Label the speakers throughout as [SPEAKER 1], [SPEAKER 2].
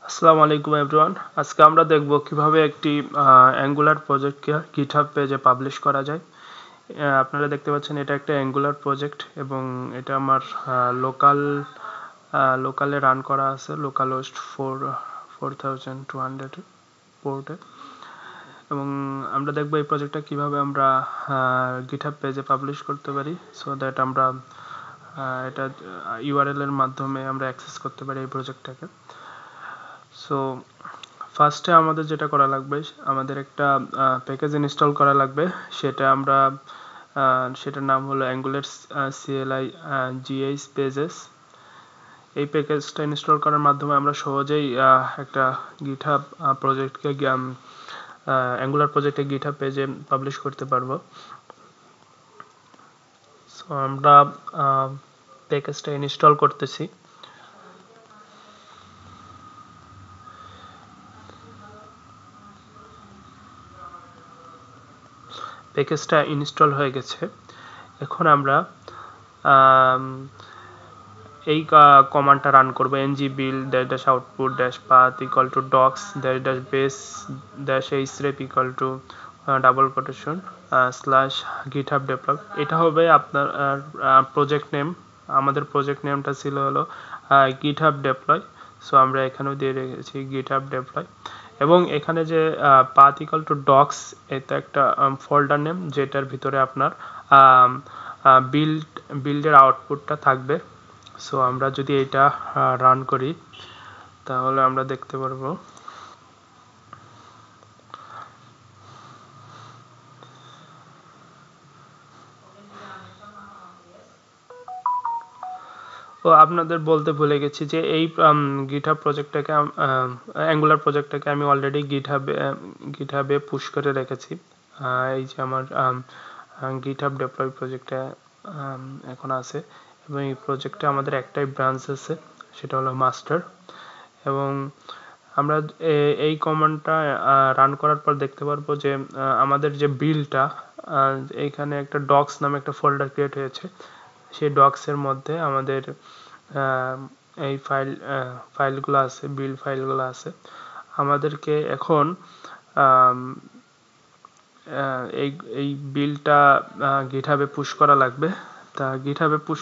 [SPEAKER 1] আসসালামু আলাইকুম এভরিওয়ান। আজকে আমরা দেখব কিভাবে একটি অ্যাঙ্গুলার প্রজেক্টকে গিটহাব পেজে পাবলিশ করা যায়। আপনারা দেখতে পাচ্ছেন এটা একটা অ্যাঙ্গুলার প্রজেক্ট এবং এটা আমার লোকালে রান করা আছে, লোকাল হোস্ট 4200 পোর্টে। এবং আমরা দেখব এই প্রজেক্টটা কিভাবে আমরা গিটহাব পেজে পাবলিশ করতে পারি, সো দ্যাট আমরা এটা ইউআরএল এর মাধ্যমে আমরা অ্যাক্সেস করতে পারি এই প্রজেক্টটাকে। সো ফার্স্টে আমাদের যেটা করা লাগবে, আমাদের একটা প্যাকেজ ইনস্টল করা লাগবে। সেটার নাম হলো অ্যাঙ্গুলার CLI GH পেজেস। এই প্যাকেজটা ইনস্টল করার মাধ্যমে আমরা সহজেই একটা গিটহাব প্রজেক্টকে অ্যাঙ্গুলার প্রজেক্টে গিটহাব পেজে পাবলিশ করতে পারবো। সো আমরা প্যাকেজটা ইনস্টল করতেছি। প্যাকেজটা ইনস্টল হয়ে গেছে। এখন আমরা এই কমান্ডটা রান করব, ng-build -output -path = docs -base -hrep double quotation /github develop। এটা হবে আপনার প্রজেক্ট নেম। আমাদের প্রজেক্ট নেমটা ছিল হলো github deploy। সো আমরা এখানেও দিয়ে রেখেছি github deploy। এবং এখানে যে path =docs, এটা একটা ফোল্ডার নেম যেটার ভিতরে আপনার বিল্ডের আউটপুটটা থাকবে। সো আমরা যদি এটা রান করি তাহলে আমরা দেখতে পারবো আপনাদের বলতে ভুলে গেছি যে এই গিটহাব প্রজেক্টটাকে অ্যাঙ্গুলার প্রজেক্টটাকে আমি অলরেডি গিটহাবে পুশ করে রেখেছি। এই যে আমার গিটহাব ডেপ্লয় প্রজেক্টটা এখন আছে এবং এই প্রজেক্টে আমাদের একটাই ব্রাঞ্চ আছে, সেটা হলো মাস্টার। এবং আমরা এই কমান্ডটা রান করার পর দেখতে পারবো যে আমাদের যে বিলটা, এইখানে একটা ডক্স নামে একটা ফোল্ডার ক্রিয়েট হয়েছে। সেই ডক্সের মধ্যে আমাদের এই ফাইলগুলো আছে, বিল্ড ফাইলগুলো আছে। আমাদেরকে এখন এই বিলটা গিটহাবে পুশ করা লাগবে। তা গিটহাবে পুশ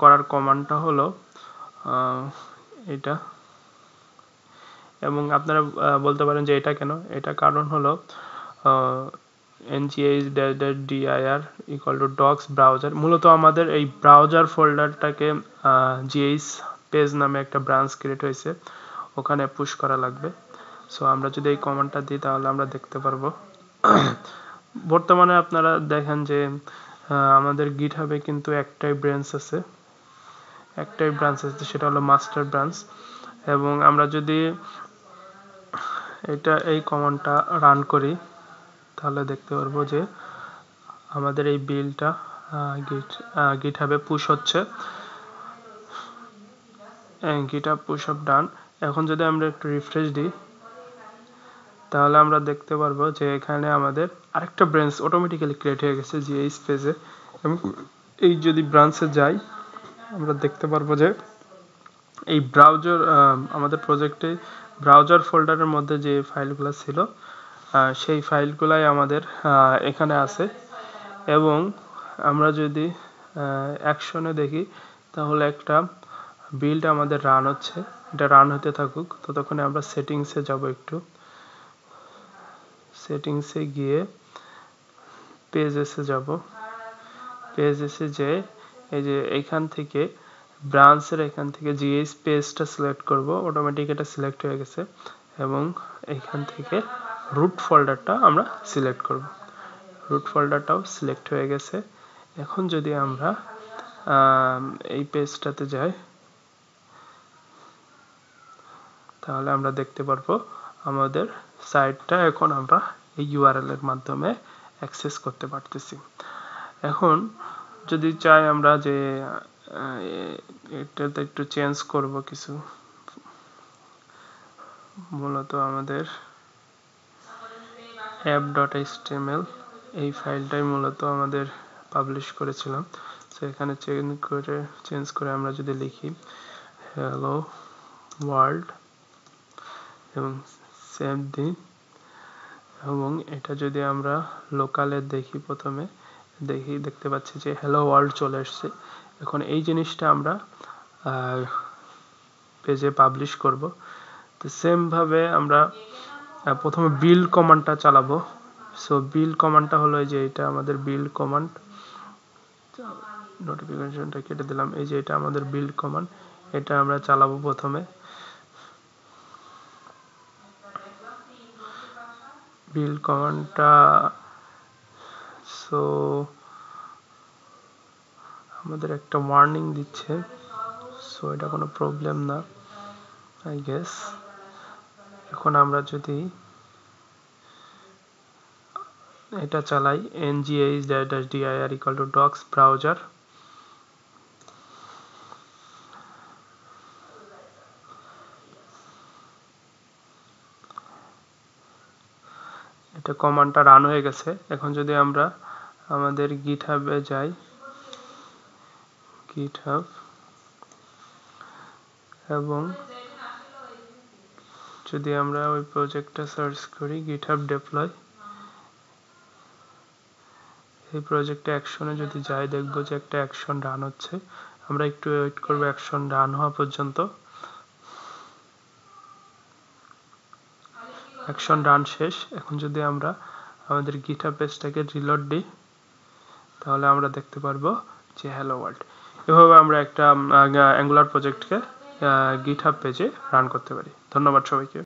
[SPEAKER 1] করার কমান্ডটা হলো এটা। এবং আপনারা বলতে পারেন যে এটা কেন, এটা কারণ হলো -dir =docs browser। মূলত আমাদের এই ব্রাউজার ফোল্ডারটাকে gh পেজ নামে একটা ব্রাঞ্চ ক্রিয়েট হয়েছে, ওখানে পুশ করা লাগবে। সো আমরা যদি এই কমান্ডটা দিই তাহলে আমরা দেখতে পারবো বর্তমানে আপনারা দেখেন যে আমাদের গিটহাবে কিন্তু একটাই ব্রাঞ্চ আছে, সেটা হলো মাস্টার ব্রাঞ্চ। এবং আমরা যদি এই কমান্ডটা রান করি তাহলে দেখতে পারবো যে আমাদের এই বিলটা গিটহাবে পুশ হচ্ছে। গিটহাব পুশ আপ ডান। এখন যদি আমরা একটু রিফ্রেশ দিই তাহলে আমরা দেখতে পারবো যে এখানে আমাদের আরেকটা ব্রাঞ্চ অটোমেটিক্যালি ক্রিয়েট হয়ে গেছে GH পেজে। এবং এই যদি ব্রাঞ্চে যাই আমরা দেখতে পারবো যে এই ব্রাউজার আমাদের প্রজেক্টে ব্রাউজার ফোল্ডারের মধ্যে যে ফাইলগুলো ছিল সেই ফাইলগুলাই আমাদের এখানে আছে। এবং আমরা যদি অ্যাকশনে দেখি তাহলে একটা বিল্ড আমাদের রান হচ্ছে, এটা রান হতে থাকুক। ততক্ষণে আমরা সেটিংসে যাব, একটু সেটিংসে গিয়ে পেজেসে যাব। পেজেসে যে এই যে এইখান থেকে ব্রাঞ্চের এখান থেকে GH পেজটা সিলেক্ট করব, অটোমেটিক এটা সিলেক্ট হয়ে গেছে। এবং এইখান থেকে রুট ফোল্ডারটা আমরা সিলেক্ট করব, রুট ফোল্ডারটাও সিলেক্ট হয়ে গেছে। এখন যদি আমরা এই পেজটাতে যাই তাহলে আমরা দেখতে পারবো আমাদের সাইটটা এখন আমরা এই ইউআরএল এর মাধ্যমে অ্যাক্সেস করতে পারতেছি। এখন যদি চাই আমরা যে এটাতে একটু চেঞ্জ করব কিছু, মূলত আমাদের app.html এই ফাইলটাই মূলত আমাদের পাবলিশ করেছিলাম। তো এখানে চেঞ্জ করে আমরা যদি লিখি hello ওয়ার্ল্ড এবং সেভ দিই, এবং এটা যদি আমরা লোকালে দেখি, প্রথমে দেখতে পাচ্ছি যে হ্যালো ওয়ার্ল্ড চলে এসেছে। এখন এই জিনিসটা আমরা পেজে পাবলিশ করব। তো সেম ভাবে আমরা প্রথমে বিল্ড কমান্ডটা চালাবো। সো বিল্ড কমান্ডটা হলো এই যে এটা আমাদের বিল্ড কমান্ড, নোটিফিকেশনটা কেটে দিলাম। এই যে এটা আমাদের বিল্ড কমান্ড, এটা আমরা চালাবো প্রথমে। বিল্ড কমান্ডটা সো আমাদের একটা ওয়ার্নিং দিচ্ছে, সো এটা কোনো প্রবলেম না আই গেস। এখন আমরা যদি এটা চালাই ngh-dir docs browser, এটা কমান্ডটা রান হয়ে গেছে। এখন যদি আমরা আমাদের গিটহাবে যাই, গিটহাব, এবং যদি আমরা ওই প্রজেক্টটা সার্চ করি গিটহাব ডেপ্লয়, এই প্রজেক্টে অ্যাকশনে যদি যাই, দেখবো যে একটা অ্যাকশন রান হচ্ছে। আমরা একটু ওয়েট করবো অ্যাকশন রান হওয়া পর্যন্ত। অ্যাকশন রান শেষ। এখন যদি আমরা আমাদের গিটহাব পেজটাকে রিলোড দিই, তাহলে আমরা দেখতে পারবো যে হ্যালো ওয়ার্ল্ড। এভাবে আমরা একটা অ্যাঙ্গুলার প্রজেক্টকে গিটহাব পেজে রান করতে পারি। ধন্যবাদ সবাইকে।